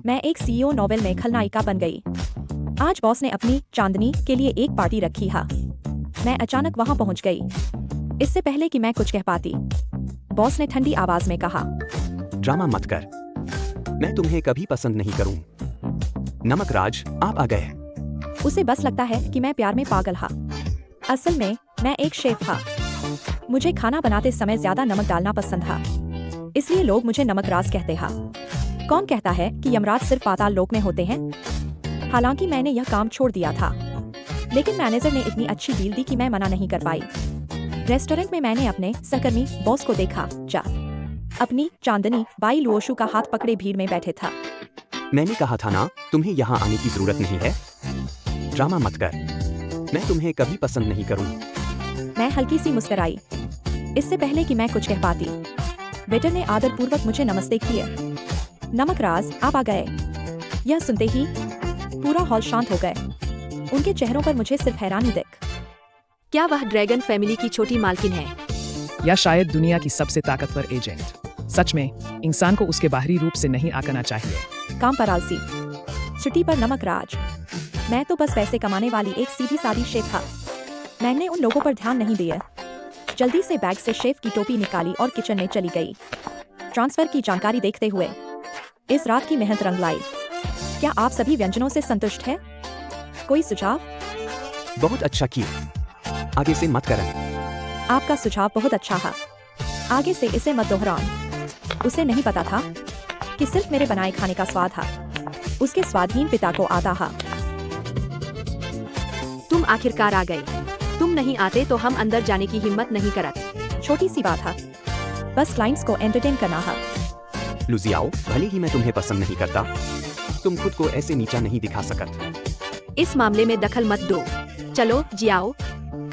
मैं एक CEO novel में खलनायिका बन गई। आज बॉस ने अपनी चांदनी के लिए एक पार्टी रखी है। मैं अचानक वहां पहुंच गई, इससे पहले कि मैं कुछ कह पाती। बॉस ने ठंडी आवाज में कहा, ड्रामा मत कर, मैं तुम्हें कभी पसंद नहीं करूं। नमक राज, आप आ गए। उसे बस लगता है कि मैं प्यार में पागल हा। असल में मैं एक शेफ हा। मुझे खाना बनाते समय ज्यादा नमक डालना पसंद हा, इसलिए लोग मुझे नमक राज कहते हा। कौन कहता है कि यमराज सिर्फ पाताल लोक में होते हैं? हालांकि मैंने यह काम छोड़ दिया था, लेकिन मैनेजर ने इतनी अच्छी डील दी कि मैं मना नहीं कर पाई। रेस्टोरेंट में मैंने अपने सहकर्मी बॉस को देखा, जा अपनी चांदनी बाई लुओशु का हाथ पकड़े भीड़ में बैठे था। मैंने कहा था ना, तुम्हें यहाँ आने की जरूरत नहीं है। ड्रामा मत कर, मैं तुम्हें कभी पसंद नहीं करूँ। मैं हल्की सी मुस्कुराई, इससे पहले कि मैं कुछ कह पाती। वेटर ने आदरपूर्वक मुझे नमस्ते किए। नमक राज, आप आ गए। यह सुनते ही पूरा हॉल शांत हो गए। उनके चेहरों पर मुझे सिर्फ हैरानी दिख। क्या वह ड्रैगन फैमिली की छोटी मालकिन है? या शायद दुनिया की सबसे ताकतवर एजेंट? सच में, इंसान को उसके बाहरी रूप से नहीं आंकना चाहिए। काम पर आलसी, छुट्टी पर नमक राज। मैं तो बस पैसे कमाने वाली एक सीधी सादी शेफ था। मैंने उन लोगों पर ध्यान नहीं दिया। जल्दी से बैग से शेफ की टोपी निकाली और किचन में चली गई। ट्रांसफर की जानकारी देखते हुए इस रात की मेहनत रंग लाई। क्या आप सभी व्यंजनों से संतुष्ट हैं? कोई सुझाव? बहुत अच्छा किया, आगे से मत करना। आपका सुझाव बहुत अच्छा है, आगे से इसे मत दोहराओ। उसे नहीं पता था कि सिर्फ मेरे बनाए खाने का स्वाद है, उसके स्वादहीन पिता को आता है। तुम आखिरकार आ गए। तुम नहीं आते तो हम अंदर जाने की हिम्मत नहीं करते। छोटी सी बात है, बस क्लाइंट्स को एंटरटेन करना है। लुजियाओ, भले ही मैं तुम्हें पसंद नहीं करता, तुम खुद को ऐसे नीचा नहीं दिखा सकत। इस मामले में दखल मत दो। चलो जियाओ,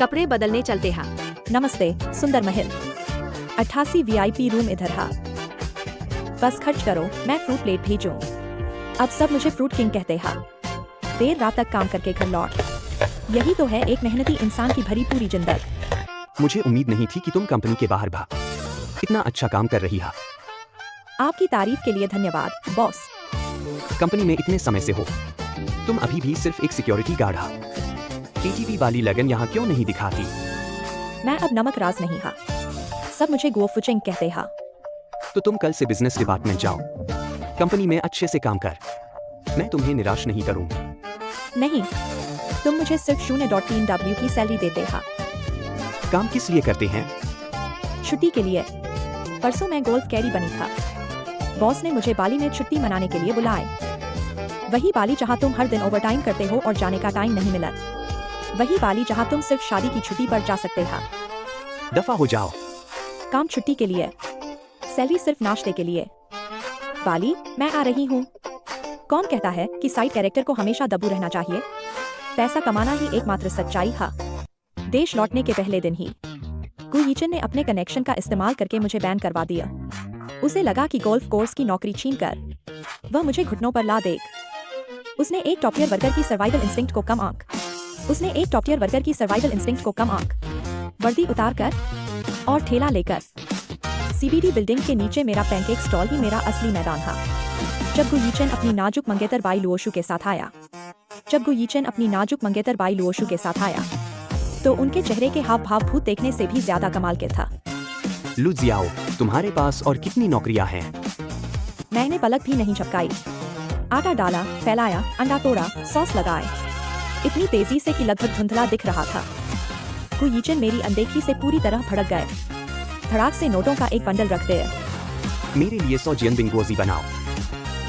कपड़े बदलने चलते हैं। नमस्ते सुंदर महल, 88 VIP रूम इधर है। बस खर्च करो, मैं फ्रूट प्लेट भेजूं। अब सब मुझे फ्रूट किंग कहते हैं। देर रात तक काम करके घर लौट, यही तो है एक मेहनती इंसान की भरी पूरी जिंदगी। मुझे उम्मीद नहीं थी कि तुम कंपनी के बाहर भाग इतना अच्छा काम कर रही है। आपकी तारीफ के लिए धन्यवाद बॉस। कंपनी में इतने समय से हो, तुम अभी भी सिर्फ एक सिक्योरिटी गार्ड हा। KGB वाली लगन यहाँ क्यों नहीं दिखाती? मैं अब नमक राज नहीं हा, सब मुझे गुओफुचिंग कहते हैं। तो तुम कल से बिजनेस डिपार्टमेंट जाओ, कंपनी में अच्छे से काम कर। मैं तुम्हें निराश नहीं करूँगा। नहीं, तुम मुझे सिर्फ 0.3W की सैलरी देते हैं। काम किस लिए करते हैं? छुट्टी के लिए। परसों मैं गोल्फ कैरी बनी था। बॉस ने मुझे बाली में छुट्टी मनाने के लिए बुलाए। वही बाली जहां तुम हर दिन ओवरटाइम करते हो और जाने का टाइम नहीं मिला। वही बाली जहां तुम सिर्फ शादी की छुट्टी पर जा सकते हैं। दफा हो जाओ। काम छुट्टी के लिए, सैलरी सिर्फ नाश्ते के लिए। बाली, मैं आ रही हूँ। कौन कहता है कि साइड कैरेक्टर को हमेशा दबू रहना चाहिए? पैसा कमाना ही एकमात्र सच्चाई है। देश लौटने के पहले दिन ही गु यीचन ने अपने कनेक्शन का इस्तेमाल करके मुझे बैन करवा दिया। उसे लगा कि गोल्फ कोर्स की नौकरी छीनकर वह मुझे घुटनों पर ला देगा। उसने एक टॉप टियर वर्कर की सर्वाइवल इंस्टिंक्ट को कम आंक। वर्दी उतार कर और ठेला लेकर CBD बिल्डिंग के नीचे मेरा पैनकेक स्टॉल ही मेरा असली मैदान था। जब गु यीचन अपनी नाजुक मंगेतर बाई लुओशु के साथ आया, तो उनके चेहरे के हाव भाव भूत देखने से भी ज्यादा कमाल के था। लुजियाओ, तुम्हारे पास और कितनी नौकरियां हैं? मैंने पलक भी नहीं झपकाई। आटा डाला, फैलाया, अंडा तोड़ा, सॉस लगाए, इतनी तेजी से कि लगभग धुंधला दिख रहा था। गु यीचन मेरी अनदेखी से पूरी तरह भड़क गए। धड़ाक से नोटों का एक बंडल रख दिया। मेरे लिए 100 जियन बिंगोजी बनाओ।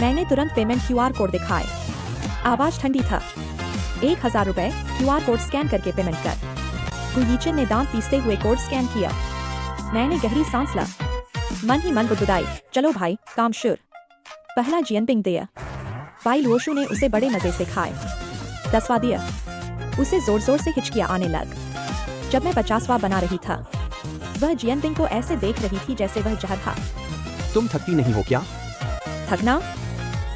मैंने तुरंत पेमेंट QR कोड दिखाए। आवाज ठंडी था। 1000 रुपए QR कोड स्कैन करके पेमेंट कर। गु यीचन ने दांत पीसते हुए कोड स्कैन किया। मैंने गहरी सांस ला, मन ही मन गुदगुदाई। चलो भाई, काम शुरू। पहला जियनपिंग दिया। बाई लुओशु ने उसे बड़े मजे से खाए। 10वां दिया। उसे जोर जोर से हिचकियां आने लग। जब मैं 50वां बना रही था, वह जियनपिंग को ऐसे देख रही थी जैसे वह जहर था। तुम थकती नहीं हो क्या? थकना?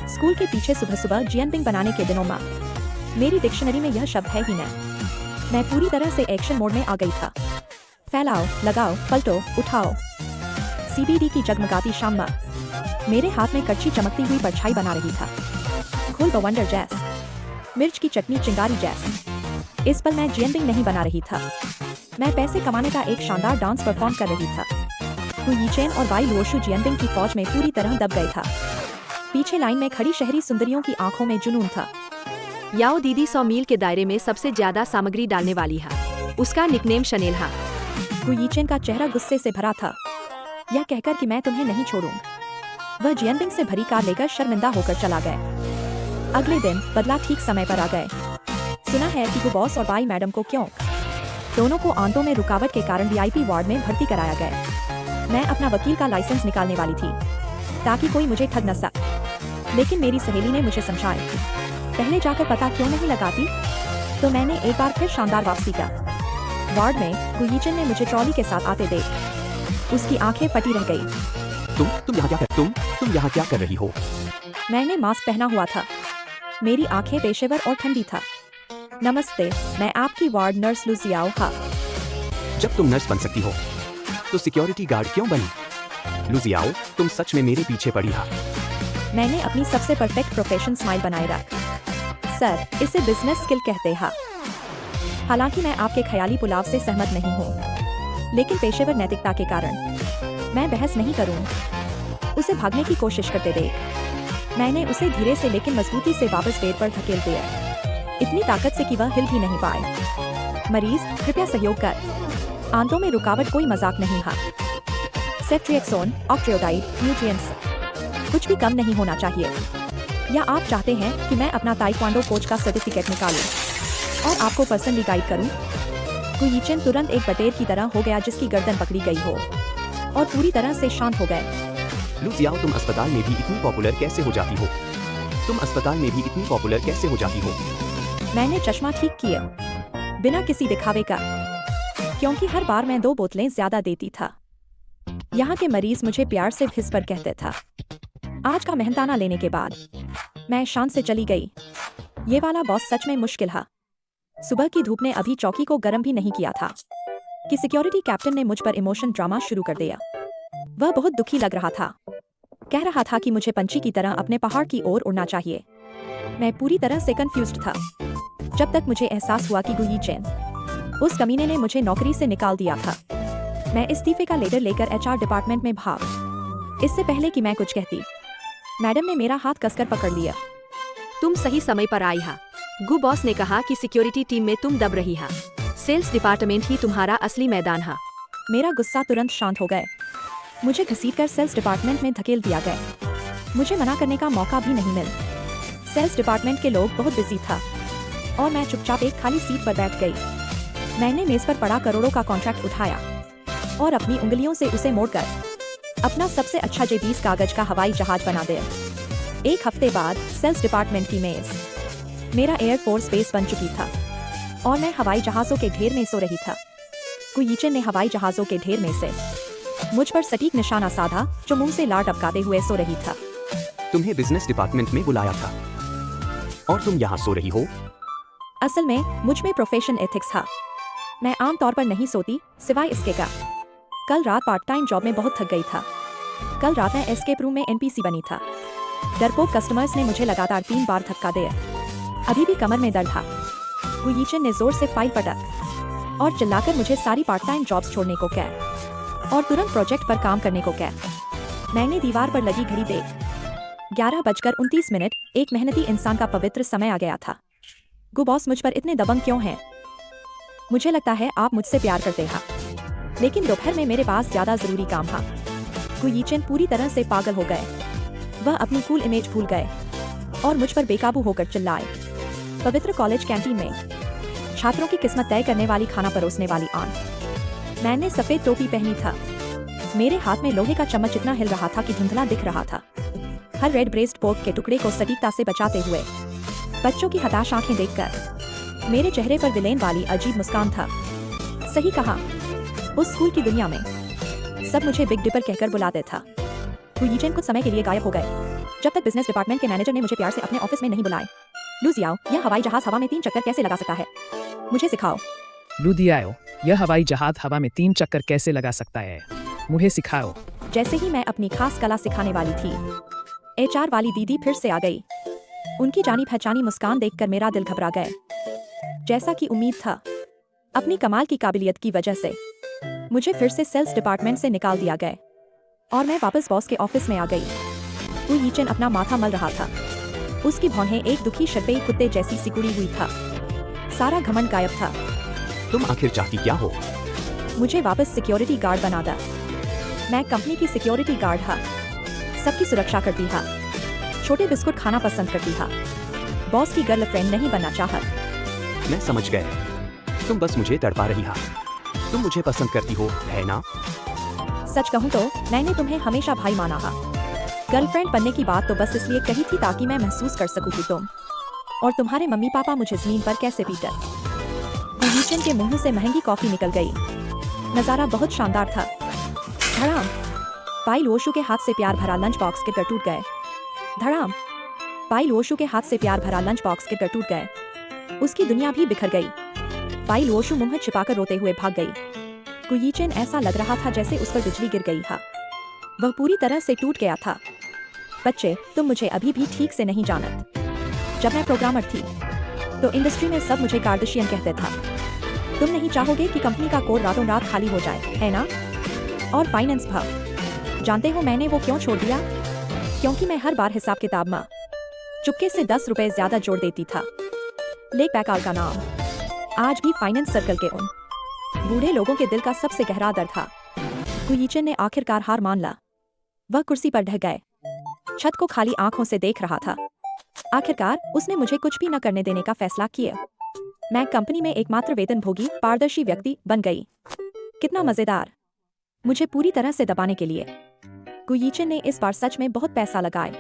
स्कूल के पीछे सुबह सुबह जियनपिंग बनाने के दिनों में मेरी डिक्शनरी में यह शब्द है ही नहीं। मैं पूरी तरह से एक्शन मोड में आ गई था। फैलाओ, लगाओ, पलटो, उठाओ। CBD की जगमगाती शाम में मेरे हाथ में कच्ची चमकती हुई परछाई बना रही था। घुल बवंडर जैस, मिर्च की चटनी चिंगारी जैस। इस पल मैं जियंदिंग नहीं बना रही था, मैं पैसे कमाने का एक शानदार डांस परफॉर्म कर रही था। हु यीचेन और वाई लुओशु जियंदिंग की फौज में पूरी तरह दब गए था। पीछे लाइन में खड़ी शहरी सुंदरियों की आंखों में जुनून था। याओ दीदी 100 मील के दायरे में सबसे ज्यादा सामग्री डालने वाली है। उसका निकनेम शनेल है। हु यीचेन का चेहरा गुस्से से भरा था, यह कहकर कि मैं तुम्हें नहीं छोड़ूंगा। वह जियंदिंग से भरी कार लेकर शर्मिंदा होकर चला गया। अगले दिन बदला ठीक समय पर आ गए। सुना है कि गु बॉस और बाई मैडम को क्यों दोनों को आंतों में रुकावट के कारण वीआईपी वार्ड में भर्ती कराया गया। मैं अपना वकील का लाइसेंस निकालने वाली थी ताकि कोई मुझे ठग न सके, लेकिन मेरी सहेली ने मुझे समझाया पहले जाकर पता क्यों नहीं लगाती। तो मैंने एक बार फिर शानदार वापसी का। वार्ड में हु यीचेन ने मुझे ट्रॉली के साथ आते देख उसकी आंखें फटी रह गई। तुम यहाँ क्या कर रही हो? मैंने मास्क पहना हुआ था, मेरी आंखें पेशेवर और ठंडी था। नमस्ते, मैं आपकी वार्ड नर्स लू जियाओ हा। जब तुम नर्स बन सकती हो तो सिक्योरिटी गार्ड क्यों बनी? लू जियाओ, तुम सच में मेरे पीछे पड़ी हा। मैंने अपनी सबसे परफेक्ट प्रोफेशन स्माइल बनाए रख। सर, इसे बिजनेस स्किल कहते हैं। हालांकि मैं आपके ख्याली पुलाव से सहमत नहीं हूँ, लेकिन पेशेवर नैतिकता के कारण मैं बहस नहीं करूँ। उसे भागने की कोशिश करते देख मैंने उसे धीरे से लेकिन मजबूती से वापस बेड पर धकेल दिया, इतनी ताकत से कि वह हिल भी नहीं पाए। मरीज, कृपया सहयोग कर। आंतों में रुकावट कोई मजाक नहीं है। सेफ्ट्रिएक्सोन, ऑक्ट्रियोडाइड, न्यूट्रिएंट्स, कुछ भी कम नहीं होना चाहिए। या आप चाहते हैं कि मैं अपना ताइक्वांडो कोच का सर्टिफिकेट निकालूं और आपको पर्सनली गाइड करूं? हु यीचेन तुरंत एक बटेर की तरह हो गया जिसकी गर्दन पकड़ी गई हो और पूरी तरह से शांत हो गए। लू जियाओ, तुम अस्पताल में भी इतनी पॉपुलर कैसे हो जाती हो? मैंने चश्मा ठीक किया, बिना किसी दिखावे का, क्योंकि हर बार मैं 2 बोतलें ज्यादा देती था। यहाँ के मरीज मुझे प्यार से भिस्पर कहते था। आज का मेहनताना लेने के बाद मैं शांत से चली गई। ये वाला बॉस सच में मुश्किल है। सुबह की धूप ने अभी चौकी को गर्म भी नहीं किया था कि सिक्योरिटी कैप्टन ने मुझ पर इमोशन ड्रामा शुरू कर दिया। वह बहुत दुखी लग रहा था, कह रहा था कि मुझे पंछी की तरह अपने पहाड़ की ओर उड़ना चाहिए। मैं पूरी तरह से कंफ्यूज्ड था, जब तक मुझे एहसास हुआ कि हु यीचेन, उस कमीने ने मुझे नौकरी से निकाल दिया था। मैं इस्तीफे का लेटर लेकर एचआर डिपार्टमेंट में भाग। इससे पहले कि मैं कुछ कहती, मैडम ने मेरा हाथ कसकर पकड़ लिया। तुम सही समय पर आई हा। गु बॉस ने कहा कि सिक्योरिटी टीम में तुम दब रही हा। सेल्स डिपार्टमेंट ही तुम्हारा असली मैदान हा। मेरा गुस्सा तुरंत शांत हो गए। मुझे घसीटकर सेल्स डिपार्टमेंट में धकेल दिया गया। मुझे मना करने का मौका भी नहीं मिला। सेल्स डिपार्टमेंट के लोग बहुत बिजी था और मैं चुपचाप एक खाली सीट पर बैठ गई। मैंने मेज पर पड़ा करोड़ों का कॉन्ट्रैक्ट उठाया और अपनी उंगलियों से उसे मोड़कर अपना सबसे अच्छा J-20 कागज का हवाई जहाज बना दिया। एक हफ्ते बाद सेल्स डिपार्टमेंट की मेज मेरा एयरफोर्स बेस बन चुकी था और मैं हवाई जहाजों के ढेर में सो रही था। हु यीचेन ने हवाई जहाजों के ढेर में से मुझ पर सटीक निशाना साधा, जो मुंह से लार टपकाते हुए सो रही था। तुम्हें बिजनेस डिपार्टमेंट में बुलाया था और तुम यहाँ सो रही हो? असल में मुझ में प्रोफेशन एथिक्स था। मैं आमतौर पर नहीं सोती, सिवाय इसके का कल रात पार्ट टाइम जॉब में बहुत थक गई था। कल रात मैं एस्केप रूम में NPC बनी था। डरपोक कस्टमर्स ने मुझे लगातार 3 बार धक्का दिया। अभी भी कमर में दर्द था। हु यीचेन ने जोर से फाइल पटक और चिल्लाकर मुझे सारी पार्ट टाइम जॉब्स छोड़ने को कहा और तुरंत प्रोजेक्ट पर काम करने को कहा। मैंने दीवार पर लगी घड़ी देख 11:29, एक मेहनती इंसान का पवित्र समय आ गया था। गु बॉस, मुझ पर इतने दबंग क्यों हैं? मुझे लगता है आप मुझसे प्यार करते हैं, लेकिन दोपहर में मेरे पास ज्यादा जरूरी काम था। हु यीचेन पूरी तरह से पागल हो गए। वह अपनी कूल इमेज भूल गए और मुझ पर बेकाबू होकर चिल्लाए। पवित्र कॉलेज कैंटीन में छात्रों की किस्मत तय करने वाली खाना परोसने वाली आंट। मैंने सफेद टोपी पहनी था। मेरे हाथ में लोहे का चम्मच इतना हिल रहा था कि धुंधला दिख रहा था। हर रेड ब्रेस्ट पोर्क के टुकड़े को सटीकता से बचाते हुए बच्चों की हताश आंखें देखकर मेरे चेहरे पर विलेन वाली अजीब मुस्कान था। सही कहा, उस स्कूल की दुनिया में सब मुझे बिग डिपर कहकर बुलाते था। हु यीचेन कुछ समय के लिए गायब हो गए, जब तक बिजनेस डिपार्टमेंट के मैनेजर ने मुझे प्यार से अपने ऑफिस में नहीं बुलाए। लू जियाओ, यह हवाई जहाज हवा में 3 चक्कर कैसे लगा सकता है? मुझे सिखाओ। लू जियाओ, यह हवाई जहाज हवा में 3 चक्कर कैसे लगा सकता है? मुझे सिखाओ। जैसे ही मैं अपनी खास कला सिखाने वाली थी, HR वाली दीदी फिर से आ गई। उनकी जानी पहचानी मुस्कान देखकर मेरा दिल घबरा गया। जैसा कि उम्मीद था, अपनी कमाल की काबिलियत की वजह से मुझे फिर से सेल्स डिपार्टमेंट से निकाल दिया गया और मैं वापस बॉस के ऑफिस में आ गई। गु यीचन अपना माथा मल रहा था। उसकी भौहें एक दुखी शरपेई कुत्ते जैसी सिकुड़ी हुई था। सारा घमंड गायब था। तुम आखिर चाहती क्या हो? मुझे वापस सिक्योरिटी गार्ड बना दा। मैं कंपनी की सिक्योरिटी गार्ड हा, सबकी सुरक्षा करती हा, छोटे बिस्कुट खाना पसंद करती हा, बॉस की गर्लफ्रेंड नहीं बनना चाहत। मैं समझ गया, तुम बस मुझे तड़पा रही हा। तुम मुझे पसंद करती हो, है ना? सच कहूँ तो मैंने तुम्हें हमेशा भाई माना हा। गर्लफ्रेंड बनने की बात तो बस इसलिए कही थी ताकि मैं महसूस कर सकूं कि तुम और तुम्हारे मम्मी पापा मुझे जमीन पर कैसे पीटत। गु यीचन के मुंह से महंगी कॉफी निकल गई। नजारा बहुत शानदार था। धड़ाम, पाई लोशु के हाथ से प्यार भरा लंच बॉक्स के टूट गए। धड़ाम, पाई लोशु के हाथ से प्यार भरा लंच बॉक्स के टूट गए। उसकी दुनिया भी बिखर गई। पाई लोशु मुंह छिपाकर रोते हुए भाग गई। गु यीचन ऐसा लग रहा था जैसे उस पर बिजली गिर गई हा। वह पूरी तरह से टूट गया था। बच्चे, तुम मुझे अभी भी ठीक से नहीं जानत। जब मैं प्रोग्रामर थी तो इंडस्ट्री में सब मुझे कार्दशियन कहते था। तुम नहीं चाहोगे कि कंपनी का कोड रातों रात खाली हो जाए, है ना? और फाइनेंस भाव, जानते हो मैंने वो क्यों छोड़ दिया? क्योंकि मैं हर बार हिसाब किताब में चुपके से 10 रुपए ज्यादा जोड़ देती था। लेक पैकाल का नाम आज भी फाइनेंस सर्कल के उन बूढ़े लोगों के दिल का सबसे गहरा दर्द था। गु यीचन ने आखिरकार हार मान ला। वह कुर्सी पर ढह गए, छत को खाली आंखों से देख रहा था। आखिरकार उसने मुझे कुछ भी न करने देने का फैसला किया। मैं कंपनी में एकमात्र वेतनभोगी पारदर्शी व्यक्ति बन गई। कितना मजेदार। मुझे पूरी तरह से दबाने के लिए गु यीचन ने इस बार सच में बहुत पैसा लगाए।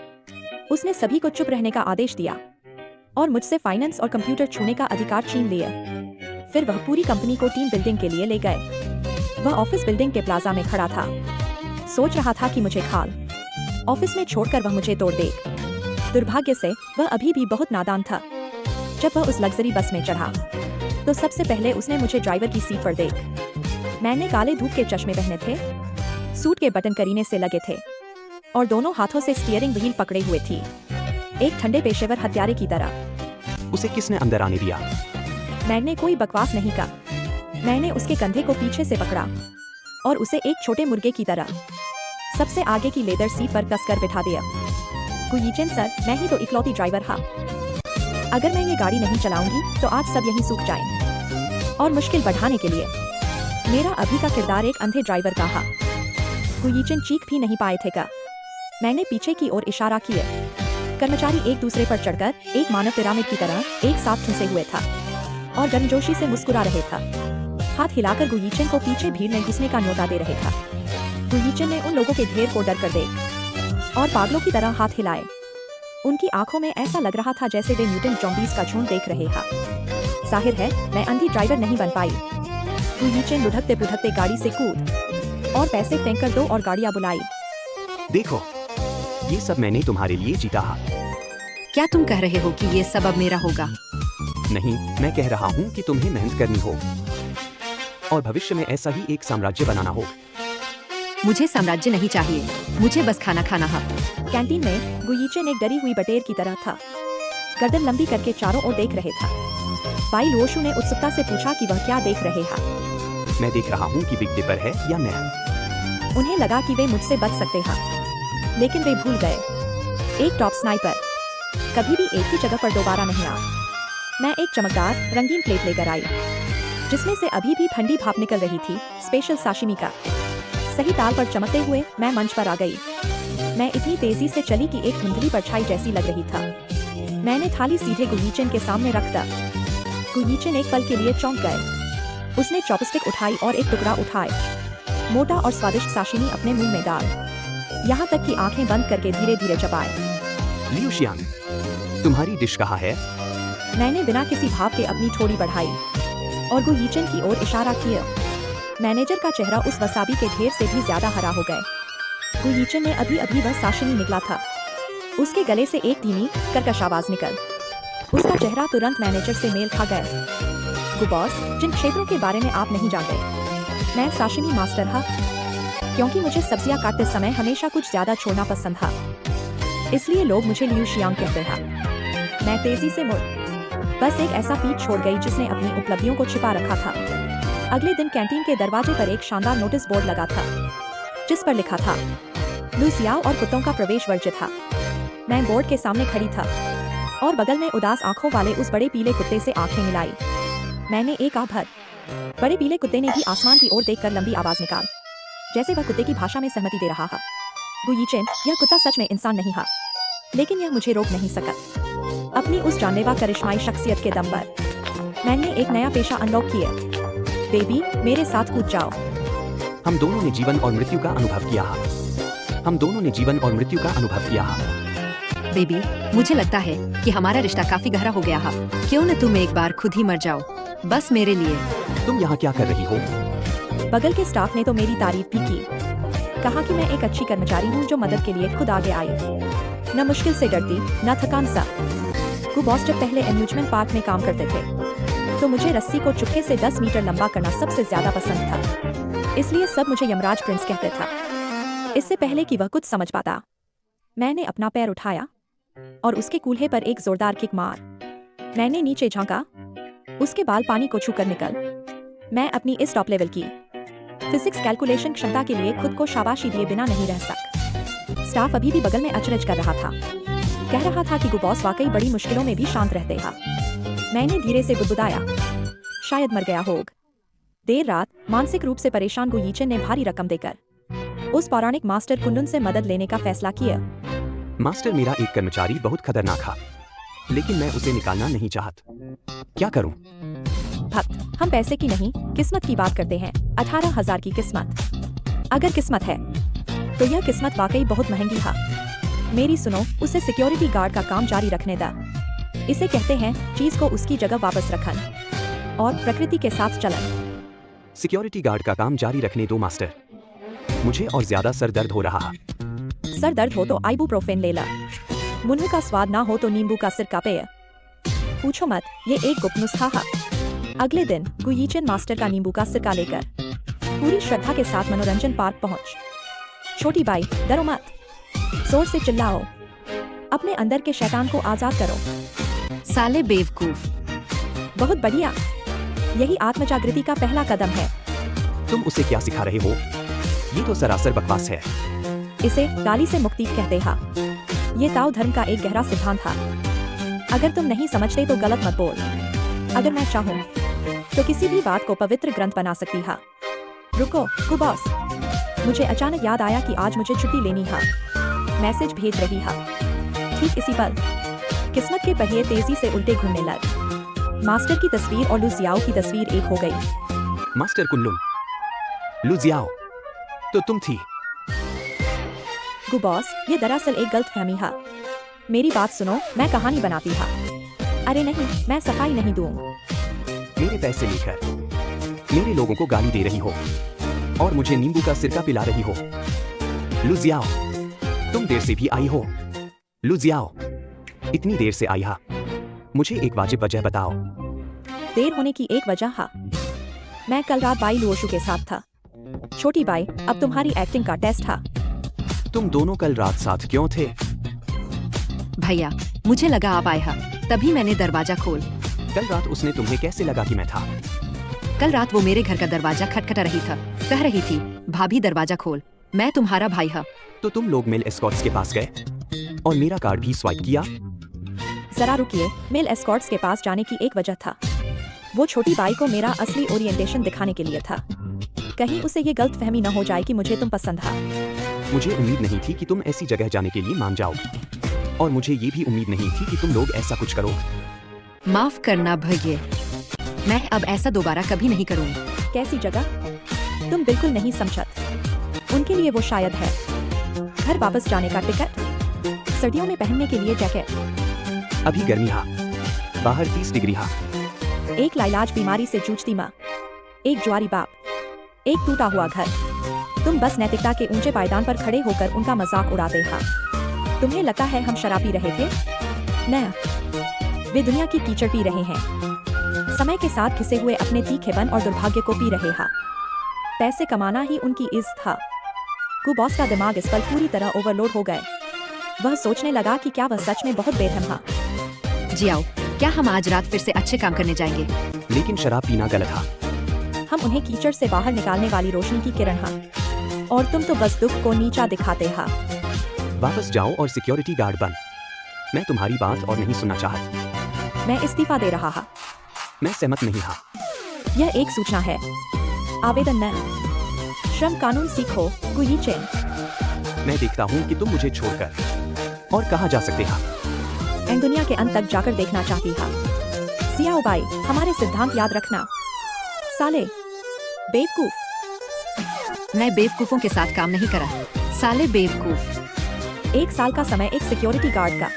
उसने सभी को चुप रहने का आदेश दिया और मुझसे फाइनेंस और कंप्यूटर छूने का अधिकार छीन लिया। फिर वह पूरी कंपनी को टीम बिल्डिंग के लिए ले गए। वह ऑफिस बिल्डिंग के प्लाजा में खड़ा था, सोच रहा था कि मुझे खाल ऑफिस में छोड़कर वह मुझे तोड़ दे। दुर्भाग्य से वह अभी भी बहुत नादान था। जब वह उस लग्जरी बस में चढ़ा तो सबसे पहले उसने मुझे ड्राइवर की सीट पर देख। मैंने काले धूप के चश्मे पहने थे, सूट के बटन करीने से लगे थे और दोनों हाथों से स्टीयरिंग व्हील पकड़े हुए थी, एक ठंडे पेशेवर हत्यारे की तरह। उसे किसने अंदर आने दिया? मैंने कोई बकवास नहीं कहा। मैंने उसके कंधे को पीछे से पकड़ा और उसे एक छोटे मुर्गे की तरह सबसे आगे की लेदर सीट पर कसकर बिठा दिया। गु यीचन सर, मैं ही तो इकलौती ड्राइवर हा। अगर मैं ये गाड़ी नहीं चलाऊंगी तो आज सब यहीं सूख जाएं। और मुश्किल बढ़ाने के लिए मेरा अभी का किरदार एक अंधे ड्राइवर का हा। गु यीचन चीख भी नहीं पाए थे का। मैंने पीछे की ओर इशारा किया। कर्मचारी एक दूसरे पर चढ़कर एक मानव पिरामिड की तरह एक साथ ठुसे हुए था और गर्मजोशी से मुस्कुरा रहे था। हाथ हिलाकर गु यीचन को पीछे भीड़ में घुसने का न्योता दे रहे था। गु यीचन ने उन लोगों के ढेर को डर कर देख और पागलों की तरह हाथ हिलाए। उनकी आंखों में ऐसा लग रहा था जैसे वे न्यूटन जॉम्बीज का झुंड देख रहे हा। जाहिर है मैं अंधी ड्राइवर नहीं बन पाई। गु यीचन लुढ़कते पुढ़कते गाड़ी से कूद और पैसे फेंक कर 2 और गाड़ियां बुलाई। देखो, ये सब मैंने तुम्हारे लिए जीता हा। क्या तुम कह रहे हो कि ये सब अब मेरा होगा? नहीं, मैं कह रहा हूँ कि तुम्हें मेहनत करनी हो और भविष्य में ऐसा ही एक साम्राज्य बनाना हो। मुझे साम्राज्य नहीं चाहिए, मुझे बस खाना खाना है। कैंटीन में गु यीचन एक डरी हुई बटेर की तरह था, गर्दन लंबी करके चारों ओर देख रहे था। बाई लोशु ने उत्सुकता से पूछा कि वह क्या देख रहे हा। मैं देख रहा हूँ कि बिग डिपर है या मैं। उन्हें लगा कि वे मुझसे बच सकते हा, लेकिन वे भूल गए। एक टॉप स्नाइपर कभी भी एक ही जगह पर दोबारा नहीं आ। मैं एक चमकदार रंगीन प्लेट लेकर आई जिसमें से अभी भी ठंडी भाप निकल रही थी, स्पेशल साशिमी का। सही ताल पर चमकते हुए मैं मंच पर आ गई। मैं इतनी तेजी से चली कि एक धुंधली परछाई जैसी लग रही था। मैंने थाली सीधे गु यीचन के सामने रख दी। गु यीचन एक पल के लिए चौंक गए। उसने चॉपस्टिक उठाई और एक टुकड़ा उठाए, मोटा और स्वादिष्ट साशिमी अपने मुंह में डाल, यहाँ तक कि आंखें बंद करके धीरे धीरे चबाए। लियू शियांग, तुम्हारी डिश कहाँ है? मैंने बिना किसी भाव के अपनी ठोड़ी बढ़ाई और गु यीचन की ओर इशारा किया। मैनेजर का चेहरा उस वसाबी के ढेर से भी ज्यादा हरा हो गए। गु यीचन ने अभी अभी वह साशिमी निकला था। उसके गले से एक धीमी कर्कश आवाज निकल। उसका चेहरा तुरंत मैनेजर से मेल खा गया। गु बॉस, जिन क्षेत्रों के बारे में आप नहीं जानते, मैं साशिमी मास्टर हा। क्योंकि मुझे सब्जियां काटते समय हमेशा कुछ ज्यादा छोड़ना पसंद था, इसलिए लोग मुझे लियू शियांग कहते हैं। मैं तेजी से मुड़ बस एक ऐसा पीठ छोड़ गई जिसने अपनी उपलब्धियों को छिपा रखा था। अगले दिन कैंटीन के दरवाजे पर एक शानदार नोटिस बोर्ड लगा था जिस पर लिखा था लू सियाओ और कुत्तों का प्रवेश वर्जित था। मैं बोर्ड के सामने खड़ी था और बगल में उदास आंखों वाले उस बड़े पीले कुत्ते से आंखें मिलाई। मैंने एक आभर बड़े पीले कुत्ते ने भी आसमान की ओर देखकर लंबी आवाज निकाल, जैसे वह कुत्ते की भाषा में सहमति दे रहा है। गु यीचेन, यह कुत्ता सच में इंसान नहीं था, लेकिन यह मुझे रोक नहीं सका। अपनी उस जानलेवा करिश्माई शख्सियत के दम पर मैंने एक नया पेशा अनलॉक किया। बेबी, मेरे साथ कूद जाओ। हम दोनों ने जीवन और मृत्यु का अनुभव किया है। हम दोनों ने जीवन और मृत्यु का अनुभव किया है। बेबी, मुझे लगता है कि हमारा रिश्ता काफी गहरा हो गया है। क्यों न तुम एक बार खुद ही मर जाओ, बस मेरे लिए। तुम यहाँ क्या कर रही हो? बगल के स्टाफ ने तो मेरी तारीफ भी की, कहा कि मैं एक अच्छी कर्मचारी हूँ जो मदद के लिए खुद आगे आई, न मुश्किल से डरती न थकान सा। गु बॉस जब पहले एम्यूजमेंट पार्क में काम करते थे तो मुझे रस्सी को चुपके से 10 मीटर लंबा करना सबसे ज्यादा पसंद था, इसलिए सब मुझे यमराज प्रिंस कहते था। इससे पहले कि वह कुछ समझ पाता, मैंने अपना पैर उठाया और उसके कूल्हे पर एक जोरदार किक मार। मैंने नीचे झांका, उसके बाल पानी को छूकर निकल। मैं अपनी इस टॉप लेवल की फिजिक्स कैलकुलेशन क्षमता के लिए खुद को शाबाशी दिए बिना नहीं रह सक। स्टाफ अभी भी बगल में अचरज कर रहा था, कह रहा था कि गु बॉस वाकई बड़ी मुश्किलों में भी शांत रहते हैं। मैंने धीरे से बुदबुदाया, शायद मर गया होग। देर रात मानसिक रूप से परेशान गु यीचेन ने भारी रकम देकर उस पौराणिक मास्टर कुंडुन से मदद लेने का फैसला किया। मास्टर, मेरा एक कर्मचारी बहुत खतरनाक है, लेकिन मैं उसे निकालना नहीं चाहता। क्या करूं? भक्त, हम पैसे की नहीं किस्मत की बात करते हैं। 18,000 की किस्मत। अगर किस्मत है तो यह किस्मत वाकई बहुत महंगी है। मेरी सुनो, उसे सिक्योरिटी गार्ड का काम जारी रखने दा। इसे कहते हैं चीज को उसकी जगह वापस रखन और प्रकृति के साथ चलन। सिक्योरिटी गार्ड का काम जारी रखने दो मास्टर। मुझे और ज्यादा सर दर्द हो रहा है। सर दर्द हो तो आइबुप्रोफेन ले ला। मुन्हू का स्वाद ना हो तो नींबू का सिरका पेय। पूछो मत, ये एक गुप्त नुस्खा है। अगले दिन गु यीचेन मास्टर का नींबू का सिरका लेकर पूरी श्रद्धा के साथ मनोरंजन पार्क पहुंच। छोटी बाई, डरो मत, जोर से चिल्लाओ, अपने अंदर के शैतान को आजाद करो। साले बेवकूफ। बहुत बढ़िया, यही आत्मजागृति का पहला कदम है। तुम उसे क्या सिखा रहे हो? ये तो सरासर बकवास है। इसे गाली से मुक्ति कहते हैं। ये ताओ धर्म का एक गहरा सिद्धांत था। अगर तुम नहीं समझते तो गलत मत बोल। अगर मैं चाहूँ तो किसी भी बात को पवित्र ग्रंथ बना सकती है। रुको गु बॉस, मुझे अचानक याद आया कि आज मुझे छुट्टी लेनी है। मैसेज भेज रही है। ठीक इसी पल किस्मत के पहिए तेजी से उल्टे घूमने लग। मास्टर की तस्वीर और लू जियाओ की तस्वीर एक हो गई। मास्टर कुनलुन, लू जियाओ, तो तुम थी। गु बॉस, ये दरअसल एक गलतफहमी है। मेरी बात सुनो, मैं कहानी बनाती है। अरे नहीं, मैं सफाई नहीं दूँ। मेरे पैसे लेकर मेरे लोगों को गाली दे रही हो और मुझे नींबू का सिरका पिला रही हो। लू जियाओ, तुम देर से भी आई हो। लू जियाओ, इतनी देर से आई हा। मुझे एक वाजिब वजह बताओ। देर होने की एक वजह है, मैं कल रात बाई लुओशु के साथ था। छोटी बाई, अब तुम्हारी एक्टिंग का टेस्ट है। तुम दोनों कल रात साथ क्यों थे? भैया, मुझे लगा आप आए हा, तभी मैंने दरवाजा खोल। कल रात उसने तुम्हें कैसे लगा कि मैं था? कल रात वो मेरे घर का दरवाजा खटखटा रही था, कह रही थी, भाभी दरवाजा खोल, मैं तुम्हारा भाई हा। तो तुम लोग मेल एस्कॉर्ट्स के पास गए और मेरा कार्ड भी स्वाइप किया? जरा रुकिए, मेल एस्कॉर्ट्स के पास जाने की एक वजह था। वो छोटी बाई को मेरा असली ओरिएंटेशन दिखाने के लिए था। कहीं उसे ये गलतफहमी न हो जाए कि मुझे तुम पसंद है। मुझे उम्मीद नहीं थी कि तुम ऐसी जगह जाने के लिए मान जाओ, और मुझे ये भी उम्मीद नहीं थी कि तुम लोग ऐसा कुछ करो। माफ करना भैया, मैं अब ऐसा दोबारा कभी नहीं करूँगी। कैसी जगह? तुम बिल्कुल नहीं समझत। उनके लिए वो शायद है घर वापस जाने का टिकट, सर्दियों में पहनने के लिए जैकेट। अभी गर्मी हा, बाहर 30 डिग्री हा। एक लाइलाज बीमारी से जूझती माँ, एक जुआरी बाप, एक टूटा हुआ घर। तुम बस नैतिकता के ऊंचे पायदान पर खड़े होकर उनका मजाक उड़ाते हा। तुम्हें लगता है हम शराब पी रहे थे? न, वे दुनिया की कीचड़ पी रहे हैं। समय के साथ घिसे हुए अपने तीखेपन और दुर्भाग्य को पी रहे हा। पैसे कमाना ही उनकी इज्जत था। गु बॉस का दिमाग इस पर पूरी तरह ओवरलोड हो गए। वह सोचने लगा कि क्या वह सच में बहुत बेरहम था। जियाओ, क्या हम आज रात फिर से अच्छे काम करने जाएंगे? लेकिन शराब पीना गलत था। हम उन्हें कीचड़ से बाहर निकालने वाली रोशनी की किरण हा, और तुम तो बस दुख को नीचा दिखाते हा। वापस जाओ और सिक्योरिटी गार्ड बन। मैं तुम्हारी बात और नहीं सुनना चाहत। मैं इस्तीफा दे रहा हा। मैं सहमत नहीं हा। यह एक सूचना है, आवेदन न। श्रम कानून सीखो, गु यीचेन। मैं देखता हूँ कि तुम मुझे छोड़कर और कहाँ जा सकते हा। एंड दुनिया के अंत तक जाकर देखना चाहती हा। सियाओ बाई, हमारे सिद्धांत याद रखना। साले बेवकूफ। मैं बेवकूफों के साथ काम नहीं करा, साले बेवकूफ। 1 साल का समय एक सिक्योरिटी गार्ड का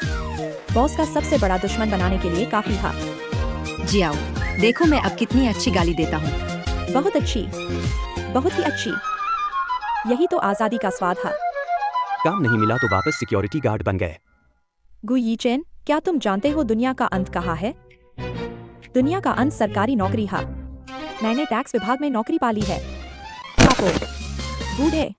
बॉस का सबसे बड़ा दुश्मन बनाने के लिए काफी था। जियाओ, देखो मैं अब कितनी अच्छी गाली देता हूँ। बहुत अच्छी, बहुत ही अच्छी। यही तो आजादी का स्वाद है। काम नहीं मिला तो वापस सिक्योरिटी गार्ड बन गए। गु यीचेन, क्या तुम जानते हो दुनिया का अंत कहाँ है? दुनिया का अंत सरकारी नौकरी है। मैंने टैक्स विभाग में नौकरी पाली है। पापो, बूढ़े